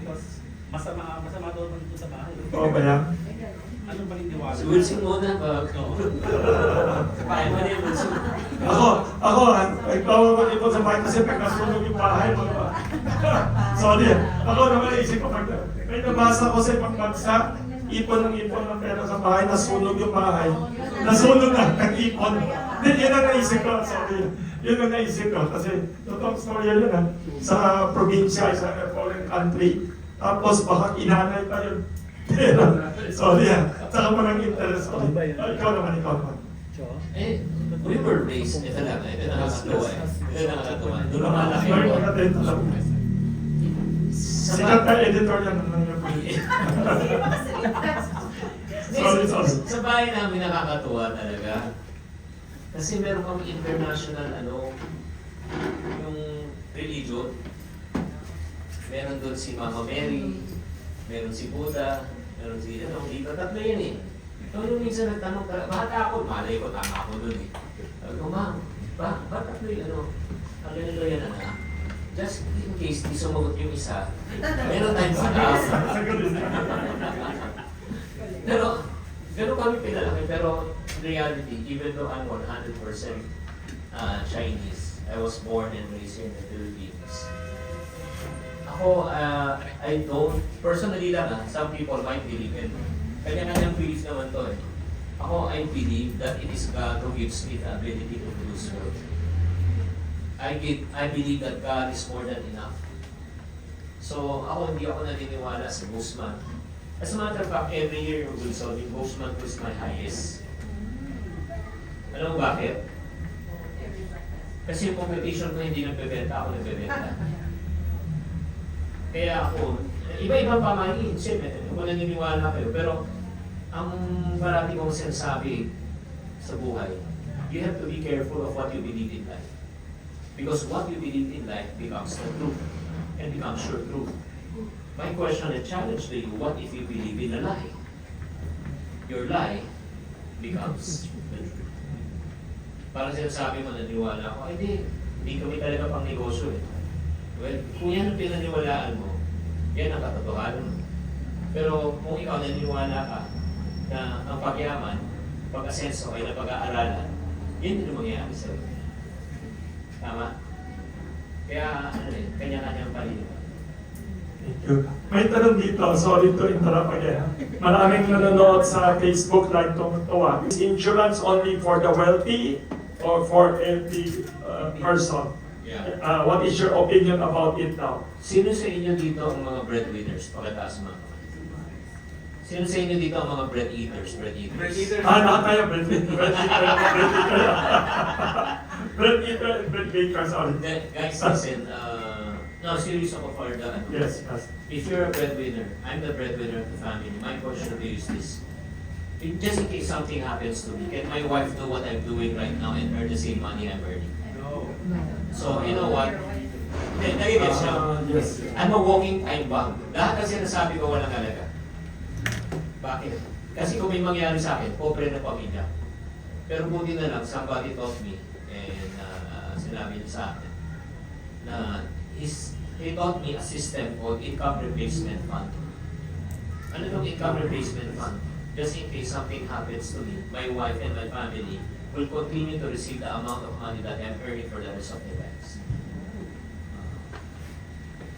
because masama daw man ito sa bahay. Oo ba yan? Ano ba niniwala? Si Wilson muna ba? Kaya mo rin, Wilson. Ako, nagpapabag ito sa bahay kasi pagkasunog yung bahay. Sorry. Ako naman naisip ko pag may nabasa ko sa ibang bansa, ipon ng pera sa bahay, nasunog yung bahay. Nasunog na ang ipon. Yun ang naisip ko, sorry. Yun ang naisip ko kasi totoong story yun sa probinsya, sa foreign country. Tapos baka inanay pa yun. Sorry saka mo ng interest. Ikaw naman. Eh, we were raised, ito nakakatawa eh. Ito nakakatawa. Doon lumalaki Sorry, ako. magkatento lang. Sikat na editor yan ng mga Sorry. Sa bahay namin nakakatuwa talaga. Kasi meron kami international, yung religion. Meron doon si Mama Mary, meron si Buddha, meron si, dito, tatlo yan eh. Nung minsan nagtanong ka, bata ako, malay ko, tama ako doon eh. Sabi ko, Ma'am, ba tatlo yung ang ganito yan just in case di sumagot yung isa, meron tayong backup. Pero, gano'n kami pinalaki, pero in reality, even though I'm 100% Chinese, I was born and raised in the Philippines. Ako, I don't, personally lang some people might believe in, kanya-kanyang belief naman to eh. Ako, I believe that it is God who gives me the ability to do this work. I believe that God is more than enough. So, hindi ako naniniwala sa Guzman. As a matter of fact, every year yung Wilson, yung Guzman was my highest. Alam mo bakit? Kasi yung competition ko hindi nagbebenta, ako nagbebenta. Kaya ako, iba-ibang pamahiin, siyempre, kung naniniwala kayo, pero ang parati kong sinasabi sa buhay, you have to be careful of what you believe in life. Because what you believe in life becomes the truth and becomes your truth. My question and challenge to you, what if you believe in a lie? Your lie becomes the truth. Parang sinasabi mo, naniwala ako, hindi kami talaga pang negosyo eh. Well, kung yan ang pinaniwalaan mo, yan ang katotohanan mo. Pero kung ikaw naniniwala ka na ang pagyaman, pag-asenso ay napag-aaralan, yun din ang mangyayari sa'yo. Tama? Kaya, kanya-kanyang paliliwan. Thank you. May tanong dito, sorry to interrupt again. Maraming nanonood sa Facebook like tumutuwa. Is insurance only for the wealthy or for every person? Yeah. What is your opinion about it now? Sino sa inyo dito ang mga breadwinners? Pakitaas mo. Sino sa inyo dito ang mga bread eaters? Lahat tayo bread eater and bread baker, sorry. Guys, listen, no, serious ako for the, Yes. if you're a breadwinner, I'm the breadwinner of the family, my question to you is this. Just in case something happens to me, can my wife do what I'm doing right now and earn the same money I'm earning? No. So, you know what? Nagigets siya. Yes. I'm a walking time bomb. Lahat ng sinasabi ko walang halaga. Bakit? Kasi kung may mangyari sa akin, pobre na pamilya. Pero buti na lang, somebody taught me, and sinabi niya sa akin, na he taught me a system called income replacement fund. Ano yung income replacement fund? Just in case something happens to me, my wife and my family will continue to receive the amount of money that I'm earning for the rest of their lives.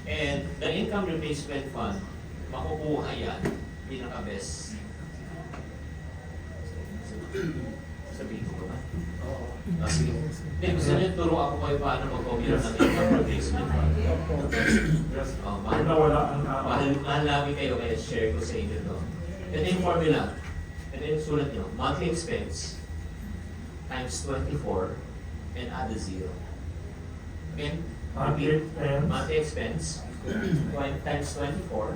And the income replacement fund, makukuha yan, pinaka-best. Sabihin ko ba? Oo. Sige. Hindi, gusto niyo turo ako kayo paano mag-commute ng income replacement fund. Mahal namin kayo, kaya share ko sa inyo to. Ito yung formula. Ito yung sulat nyo. Monthly expense times 24 and add a zero. Okay? Monthly expense times 24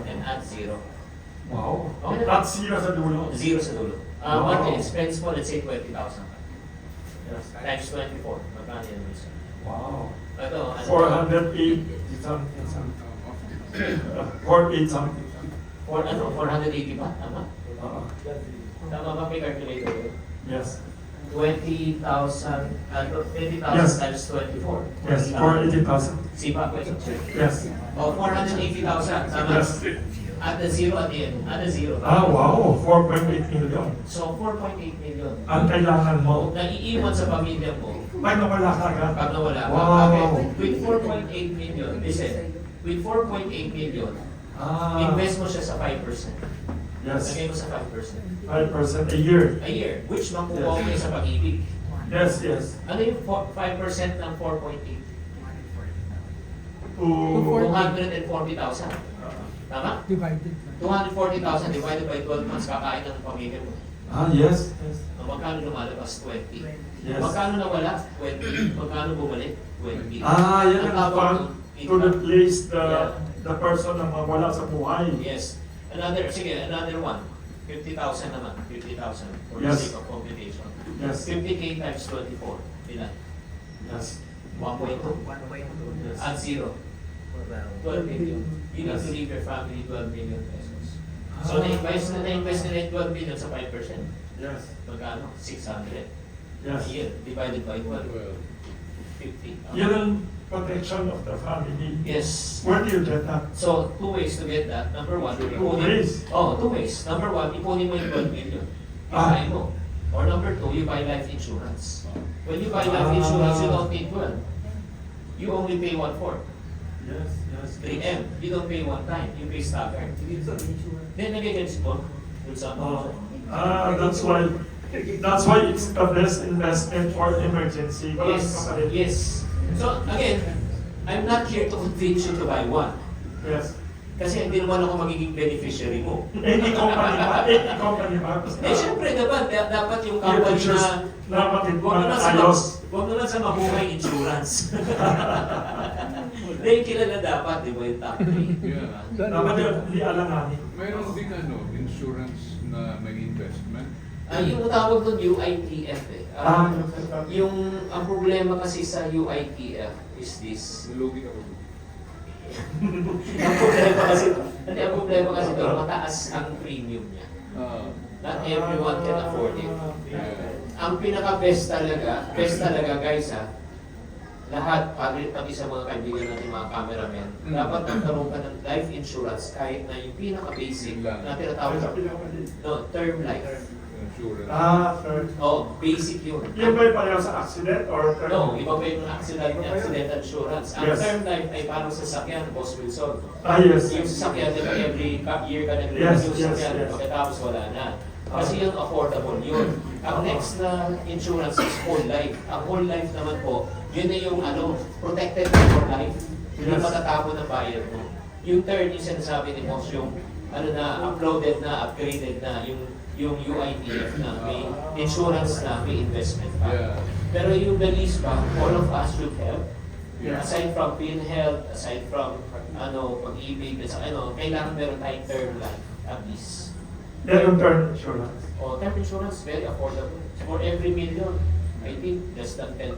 and add zero. Wow. Okay. That's zero sa dulo. Zero sa dulo. Wow. Monthly expense mo, let's say 20,000. Yes. Times 24. Magkano yun minsan? Wow. Ito, 408 something. 48 something. 480 ba? Tama? Uh, Tama ba may calculator yun? yes. 20,000 Yes. times 24. Yes, for 80,000. Sipa question. Yes. O, 480,000. Tama. Yes. At the zero at the end. At the zero. Ah, wow, 4.8 million. So, 4.8 million. Ang kailangan mo. Naiiwan sa pamilya mo May nawala ka agad. pag nawala ka. Wow. Okay. With 4.8 million, listen, with 4.8 million, invest mo siya sa 5%. Yes. Lagay mo sa 5%. 5% a year. A year, which makuha mo sa pag-ibig. Yes, yes. Ano yung 5% ng 4.8? To, 240,000. Tama? Divided. 240,000 divided by 12 months, kakain ng pamilya mo. yes. Yes. Magkano lumalabas? 20. Yes. Magkano nawala? 20. Magkano bumalik? 20. Yan Ang ang tawag fund nun, to income. replace the person na mawala sa buhay. Yes. Another one. 50,000 naman. 50,000 for the Yes. sake of computation. Yes. 50K times 24. Ilan? Yes. 1.2. At zero. 12 million. You need to leave your family 12 million pesos. So na-invest nila yung 12 million sa 5%. Yes. Magkano? 600. Yes. A year. Divided by 12. 50. Yan ang protection of the family. Yes. Where do you get that? So, two ways to get that. Number one, Two ways? Oh, two ways. Number one, ipunin mo yung 12 million. Ah. Ipain mo. Or number two, you buy life insurance. When you buy life insurance, you don't pay 12. You only pay 1/4. Yes, yes. 3M. You don't pay one time. You pay staggered. Then nagigets mo. That's why it's the best investment for emergency. Walang Yes. kapalit. Yes. So, again, I'm not here to convince you to buy one. Yes. Kasi hindi naman ako magiging beneficiary mo. Any company ba? Any company ba? Basta, Eh, syempre naman, dapat yung Yeah, company just na dapat Huwag naman sa ayos. huwag naman sa mabuhay insurance. Dahil kilala dapat, di ba, yung top 3? Yeah. Dapat yun, hindi alanganin. Mayroon ding insurance na may investment. Yung tawag doon UITF eh. Yung ang problema kasi sa UITF is this. Nalugi ako doon. ang problema kasi doon, mataas ang premium niya. Not everyone can afford it. Ang pinaka-best talaga guys lahat, pati sa mga kaibigan natin, mga cameramen, dapat magkaroon ka ng life insurance kahit na yung pinaka-basic na tinatawag term life. Insurance. Sir. Oh, basic yun. Yan ba yung pareho sa accident or No, iba pa yung accident insurance. Ang Yes. term life ay parang sasakyan, Boss Wilson. Yes. Yung sasakyan, di ba every year ka nag-renew Yes, yung yes, sasakyan, yes. pagkatapos wala na. Kasi yun affordable yun. Ang next na insurance is whole life. Ang whole life naman po, yun na yung protected for life. Hindi Yes. matatapon ng bayad mo. Yung third, yung sinasabi ni Boss, yung uploaded na, upgraded na, yung UITF na, may insurance na, may investment pa. Yeah. Pero yung the least pa, all of us should help. Yeah. Aside from PhilHealth, aside from pag-ibig, kailangan meron tayong term life at least. Yan yung term insurance. Term insurance, very affordable. For every million, I think less than 10,000.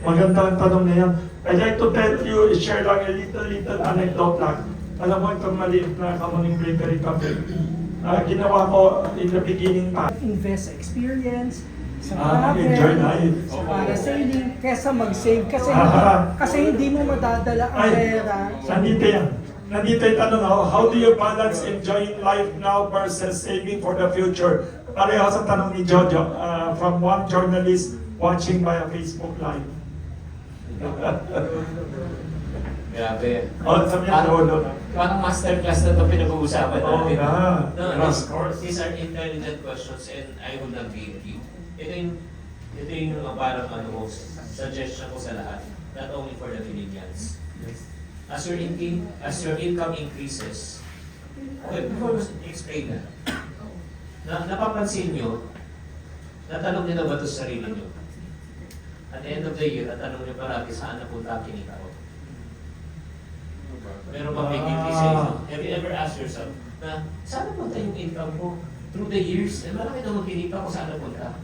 Maganda ang tanong na yan. I'd like to tell you, share lang a little anecdote lang. Alam mo, itong maliit na Kamuning Bakery Cafe. Ginawa ko in the beginning pa. Invest sa experience, sa Enjoy life. sa parasailing, kesa mag-save. Kasi hindi mo madadala ang Ay, pera. nandito yan. Nandito yung tanong, how do you balance enjoying life now versus saving for the future? Pareho sa tanong ni Jojo, from one journalist watching by a Facebook Live. Grabe. Sabi niya, Lolo. Parang masterclass na ito pinag-uusapan Oo natin. nga. No, Of course. these are intelligent questions and I will not give you. Ito yung parang suggestion ko sa lahat. Not only for the Philippines. As your income increases, okay, before we explain that, napapansin nyo, natanong nyo na ba ito sa sarili nyo? At the end of the year, natanong nyo parati saan napunta ang kinita ko? Meron bang big increase sa inyo? Have you ever asked yourself na saan napunta yung income ko? Through the years, marami naman kinita ko saan napunta.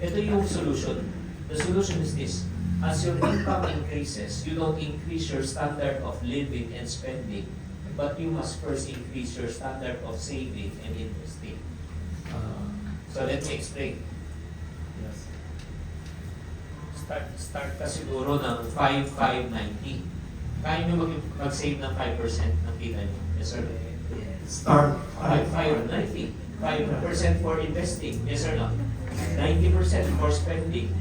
Ito yung solution. The solution is this. As your income increases, you don't increase your standard of living and spending, but you must first increase your standard of saving and investing. So let me explain. Start ka siguro ng 5,590. Kaya nyo mag-save ng 5% ng kita nyo. Yes, sir. Start. 5,590. 5% for investing. Yes or no? 90% for spending.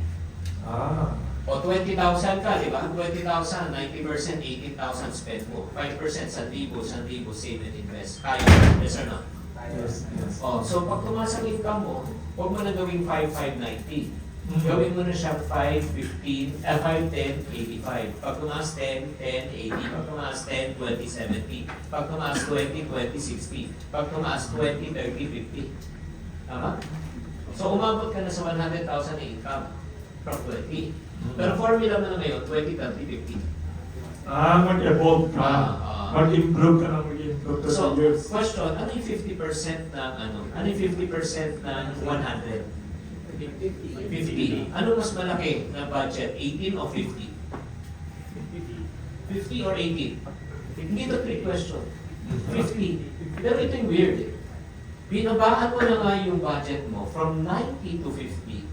Ah. O 20,000 ka, di ba? 20,000, 90%, 18,000 spend mo. 5%, 1,000, save and invest. Kaya, yes or no? Yes, yes. O, so pag tumaas ang income mo, huwag mo na gawing 5,590. Gawin mo na siya 5,10, 85. Pag tumaas 10, 80. Pag tumaas 10, 20, 70. Pag tumaas 20, 60. Pag tumaas 20, 50. Tama? So umabot ka na sa 100,000 na income from 20. Pero formula mo na ngayon, 20, 30, 50. Mag-evolve ka. Mag-improve ka na mag-improve So, to years. question, ano yung 50% ng ano yung 50% ng 100? 50. Ano mas malaki na budget? 18 o 50? 50 or 18? Hindi ito trick question. 50. Pero ito yung weird eh. Binabaan mo na nga yung budget mo from 90 to 50.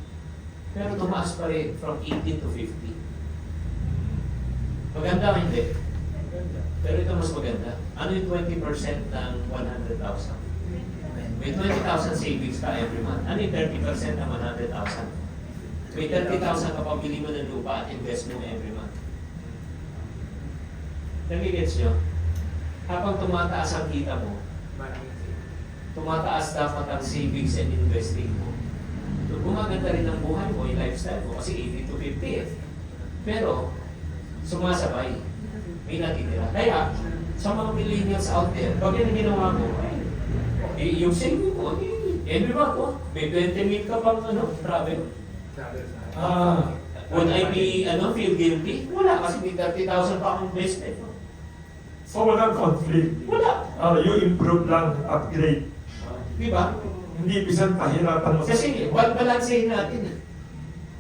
Pero tumaas pa rin from 18 to 50. Maganda o hindi? Pero ito mas maganda. Ano yung 20% ng 100,000? May 20,000 savings ka every month. Ano yung 30% ng 100,000? May 30,000 ka pabili mo ng lupa at invest mo every month. Nagigets nyo? Habang tumataas ang kita mo, tumataas dapat ang savings and investing mo. So, gumaganda rin ang buhay mo, yung lifestyle mo, kasi 80 to 50 eh. Pero, sumasabay. May natitira. Kaya, sa mga millennials out there, pag yan ang ginawa mo, yung saving mo, every month, may 20 mil ka pang travel. Would I be, feel guilty? Wala, kasi may 30,000 pa akong investment. So walang conflict. Wala. You improve lang, upgrade. Di ba? Hindi bisan pahirapan mo. Kasi, balansehin natin eh.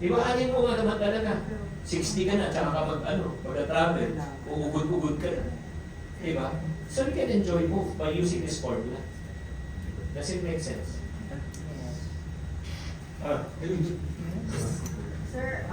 Di ba, alin mo nga naman talaga? 60 ka na, tsaka ka mag-travel, uugod-ugod ka na. Di ba? So you can enjoy both by using this formula. Does it make sense? Ah, Sir,